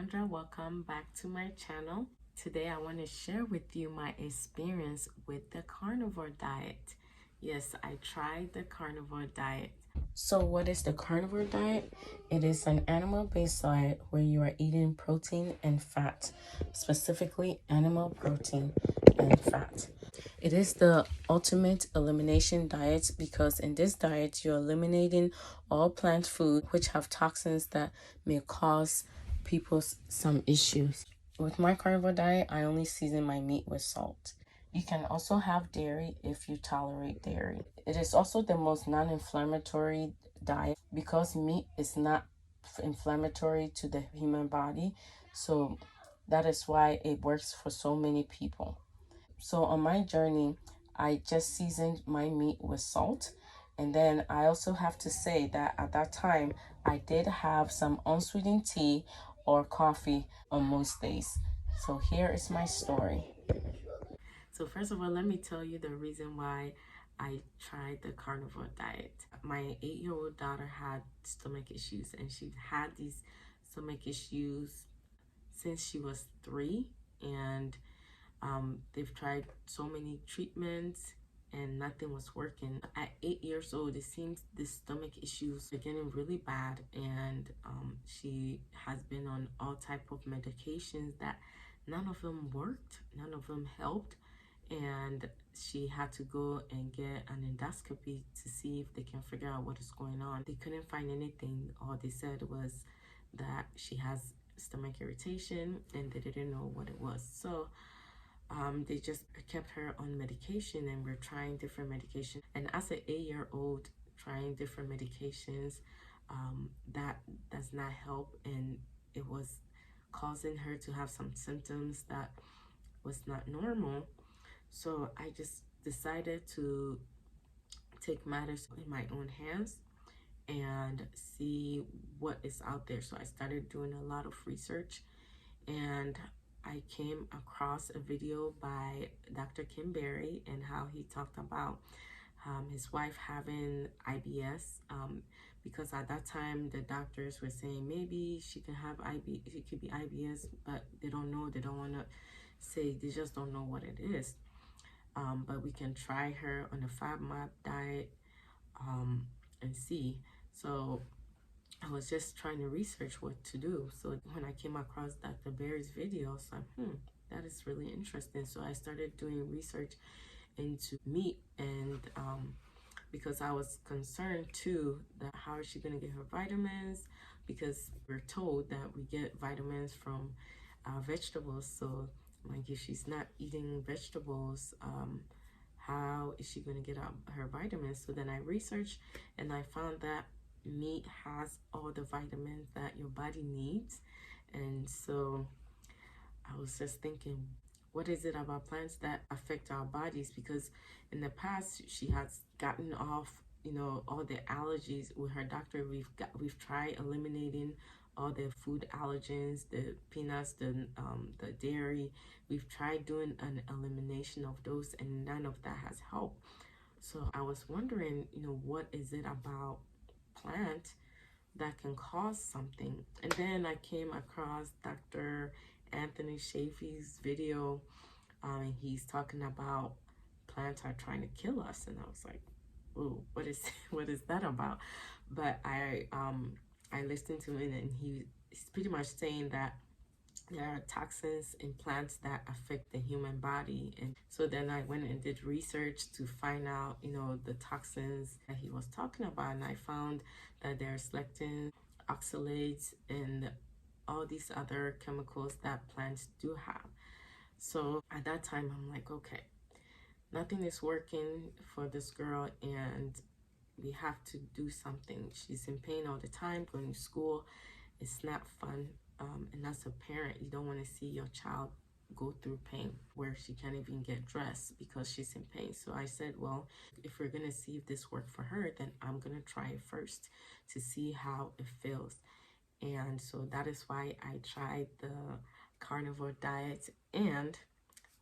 Sandra. Welcome back to my channel. Today I want to share with you my experience with the carnivore diet. Yes, I tried the carnivore diet. So what is the carnivore diet? It is an animal-based diet where you are eating protein and fat, specifically animal protein and fat. It is the ultimate elimination diet because in this diet you're eliminating all plant food which have toxins that may cause people some issues. With my carnivore diet, I only season my meat with salt. You can also have dairy if you tolerate dairy. It is also the most non-inflammatory diet because meat is not inflammatory to the human body. So that is why it works for so many people. So on my journey, I just seasoned my meat with salt. And then I also have to say that at that time, I did have some unsweetened tea or coffee on most days. So here is my story. So first of all, let me tell you the reason why I tried the carnivore diet. My 8-year-old daughter had stomach issues, and she had these stomach issues since she was 3, and they've tried so many treatments and nothing was working. At 8 years old, it seems the stomach issues are getting really bad, and she has been on all type of medications that none of them worked, none of them helped, and she had to go and get an endoscopy to see if they can figure out what is going on. They couldn't find anything. All they said was that she has stomach irritation and they didn't know what it was. So they just kept her on medication, and we're trying different medications. And as an 8-year-old trying different medications, that does not help, and it was causing her to have some symptoms that was not normal. So I just decided to take matters in my own hands and see what is out there. So I started doing a lot of research, and I came across a video by Dr. Kim Berry and how he talked about his wife having IBS, because at that time the doctors were saying maybe she could have it could be IBS, but they don't know, they don't want to say, they just don't know what it is. But we can try her on a FODMAP diet and see. So I was just trying to research what to do. So when I came across Dr. Berry's video, I was like, that is really interesting. So I started doing research into meat, and because I was concerned too that how is she going to get her vitamins, because we're told that we get vitamins from vegetables. So like if she's not eating vegetables, how is she going to get her vitamins? So then I researched and I found that meat has all the vitamins that your body needs. And so I was just thinking, what is it about plants that affect our bodies? Because in the past she has gotten off, all the allergies with her doctor. We've tried eliminating all the food allergens, the peanuts, the dairy. We've tried doing an elimination of those, and none of that has helped. So I was wondering, what is it about plant that can cause something? And then I came across Dr. Anthony Shafee's video, and he's talking about plants are trying to kill us, and I was like, "Ooh, what is what is that about?" But I listened to it, and he's pretty much saying that there are toxins in plants that affect the human body. And so then I went and did research to find out, the toxins that he was talking about, and I found that there's lectins, oxalates, and all these other chemicals that plants do have. So at that time, I'm like, okay, nothing is working for this girl, and we have to do something. She's in pain all the time, going to school. It's not fun. And as a parent, you don't want to see your child go through pain where she can't even get dressed because she's in pain. So I said, well, if we're going to see if this worked for her, then I'm going to try it first to see how it feels. And so that is why I tried the carnivore diet. And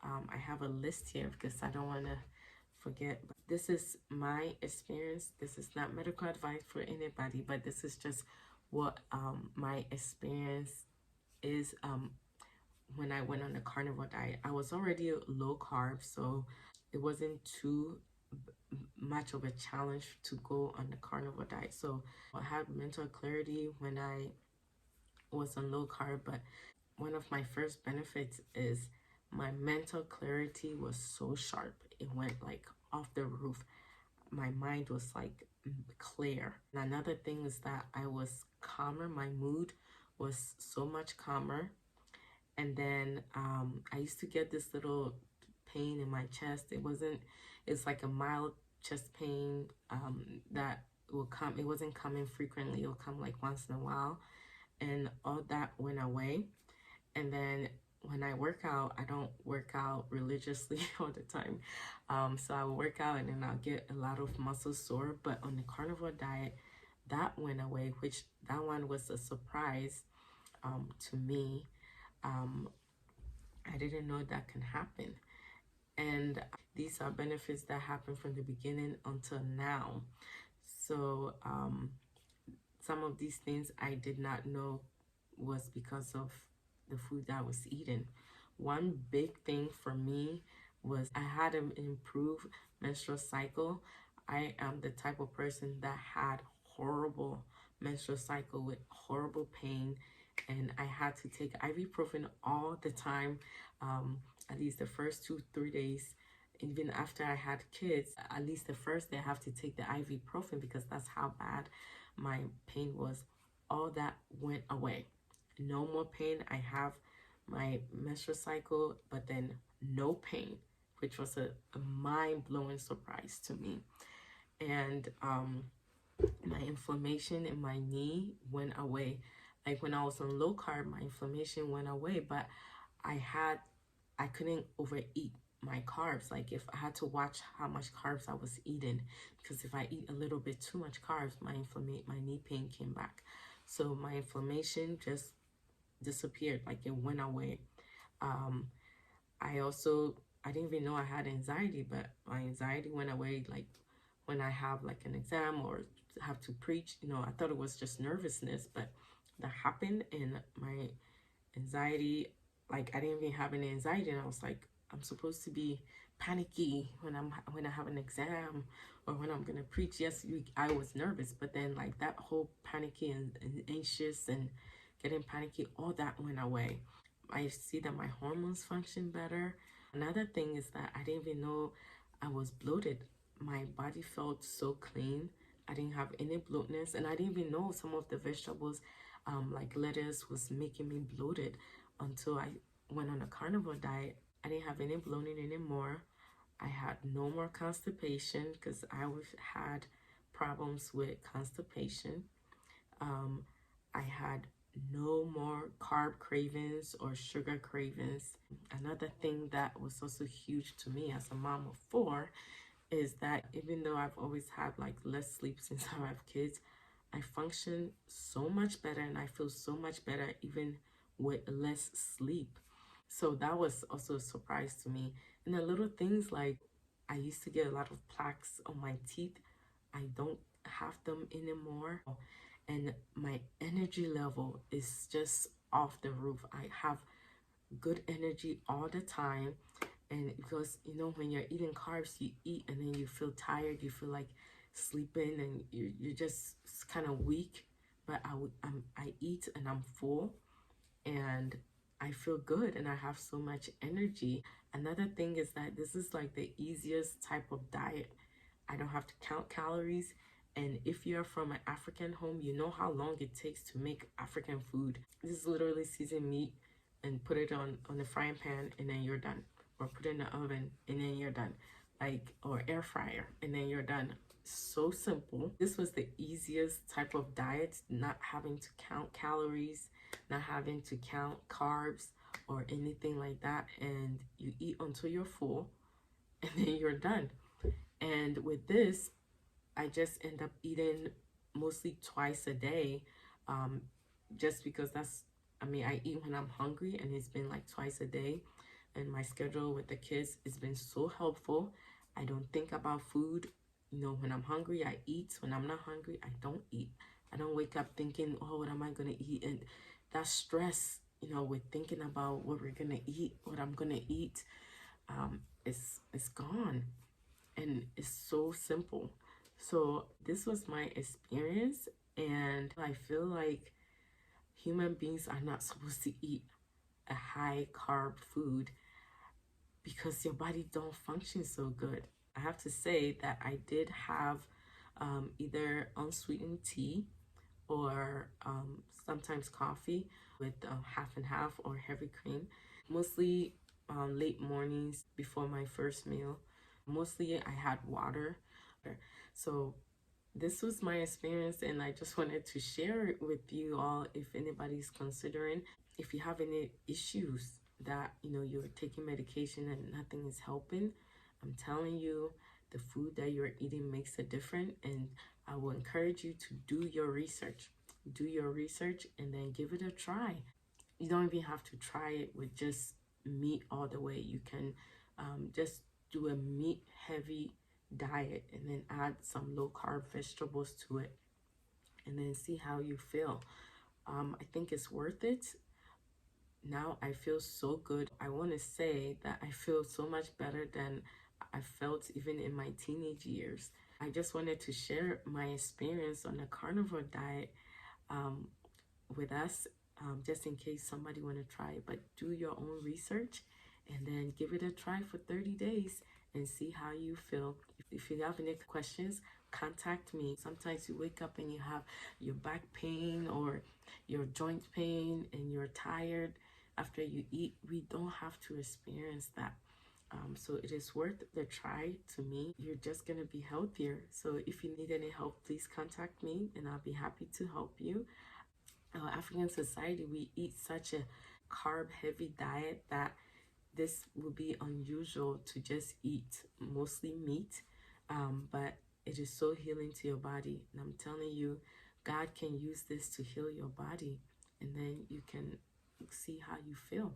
I have a list here because I don't want to forget. This is my experience. This is not medical advice for anybody, but this is just what my experience is when I went on the carnivore diet, I was already low carb, so it wasn't too much of a challenge to go on the carnivore diet. So I had mental clarity when I was on low carb, but one of my first benefits is my mental clarity was so sharp. It went like off the roof. My mind was like clear. And another thing is that I was calmer. My mood was so much calmer. And then I used to get this little pain in my chest. It's like a mild chest pain that will come. It wasn't coming frequently. It will come like once in a while. And all that went away. And then when I work out, I don't work out religiously all the time. So I will work out and then I'll get a lot of muscle sore. But on the carnivore diet, that went away, which that one was a surprise to me. I didn't know that can happen. And these are benefits that happen from the beginning until now. So some of these things I did not know was because of the food that I was eating. One big thing for me was I had an improved menstrual cycle. I am the type of person that had horrible menstrual cycle with horrible pain, and I had to take ibuprofen all the time, at least the first 2 3 days. Even after I had kids, at least the first day I have to take the ibuprofen because that's how bad my pain was. All that went away. No more pain. I have my menstrual cycle, but then no pain, which was a mind-blowing surprise to me. And my inflammation in my knee went away. Like when I was on low carb, my inflammation went away, but I couldn't overeat my carbs. Like if I had to watch how much carbs I was eating, because if I eat a little bit too much carbs, my knee pain came back. So my inflammation just disappeared, like it went away. I didn't even know I had anxiety, but my anxiety went away. Like when I have like an exam or have to preach, I thought it was just nervousness, but that happened, and my anxiety, like I didn't even have any anxiety, and I was like, I'm supposed to be panicky when I have an exam or when I'm gonna preach. Yes, I was nervous, but then like that whole panicky and anxious and getting panicky, all that went away. I see that my hormones function better. Another thing is that I didn't even know I was bloated. My body felt so clean. I didn't have any bloatness, and I didn't even know some of the vegetables, like lettuce, was making me bloated until I went on a carnivore diet. I didn't have any bloating anymore. I had no more constipation because I had problems with constipation. I had no more carb cravings or sugar cravings. Another thing that was also huge to me as a mom of four is that even though I've always had like less sleep since I have kids, I function so much better and I feel so much better even with less sleep. So that was also a surprise to me. And the little things like I used to get a lot of plaques on my teeth. I don't have them anymore. And my energy level is just off the roof. I have good energy all the time. And because when you're eating carbs, you eat and then you feel tired, you feel like sleeping, and you're just kind of weak. But I eat and I'm full, and I feel good and I have so much energy. Another thing is that this is like the easiest type of diet. I don't have to count calories. And if you're from an African home, you know how long it takes to make African food. This is literally season meat and put it on the frying pan and then you're done. Or put it in the oven and then you're done. Or air fryer and then you're done. So simple. This was the easiest type of diet, not having to count calories, not having to count carbs or anything like that. And you eat until you're full and then you're done. And with this, I just end up eating mostly twice a day, just because I eat when I'm hungry, and it's been like twice a day. And my schedule with the kids has been so helpful. I don't think about food. When I'm hungry, I eat. When I'm not hungry, I don't eat. I don't wake up thinking, oh, what am I going to eat? And that stress, with thinking about what we're gonna eat, what I'm gonna eat, it's gone, and it's so simple. So this was my experience, and I feel like human beings are not supposed to eat a high carb food because your body don't function so good. I have to say that I did have either unsweetened tea or sometimes coffee with half and half or heavy cream. Mostly late mornings before my first meal. Mostly I had water. So this was my experience, and I just wanted to share it with you all if anybody's considering. If you have any issues that you're taking medication and nothing is helping, I'm telling you, the food that you're eating makes a difference, and I will encourage you to do your research. Do your research and then give it a try. You don't even have to try it with just meat all the way. You can just do a meat heavy diet and then add some low carb vegetables to it and then see how you feel. I think it's worth it. Now I feel so good. I want to say that I feel so much better than I felt even in my teenage years. I just wanted to share my experience on the carnivore diet with us, just in case somebody want to try it. But do your own research and then give it a try for 30 days and see how you feel. If you have any questions, contact me. Sometimes you wake up and you have your back pain or your joint pain and you're tired after you eat. We don't have to experience that. So it is worth the try to me. You're just going to be healthier. So if you need any help, please contact me and I'll be happy to help you. African society, we eat such a carb heavy diet that this would be unusual to just eat mostly meat, but it is so healing to your body. And I'm telling you, God can use this to heal your body, and then you can see how you feel.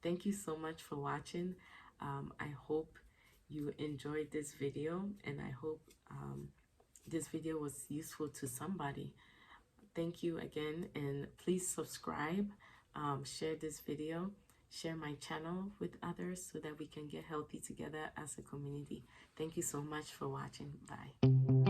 Thank you so much for watching. I hope you enjoyed this video, and I hope this video was useful to somebody. Thank you again, and please subscribe, share this video, share my channel with others so that we can get healthy together as a community. Thank you so much for watching. Bye.